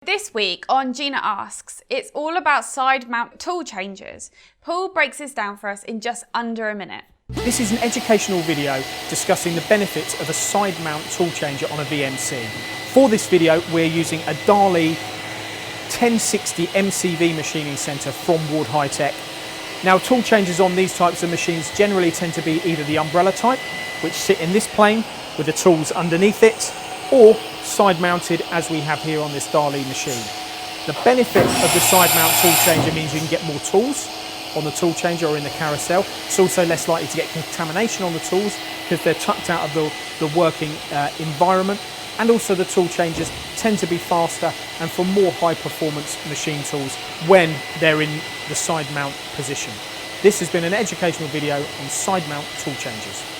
This week on Gina Asks, it's all about side mount tool changes. Paul breaks this down for us in just under a minute. This is an educational video discussing the benefits of a side mount tool changer on a VNC. For this video, we're using a Dali 1060 MCV machining centre from Ward High Tech. Now, tool changers on these types of machines generally tend to be either the umbrella type, which sit in this plane with the tools underneath it, or side mounted as we have here on this Dali machine. The benefit of the side mount tool changer means you can get more tools on the tool changer or in the carousel. It's also less likely to get contamination on the tools because they're tucked out of the working environment, and also the tool changers tend to be faster and for more high performance machine tools when they're in the side mount position. This has been an educational video on side mount tool changers.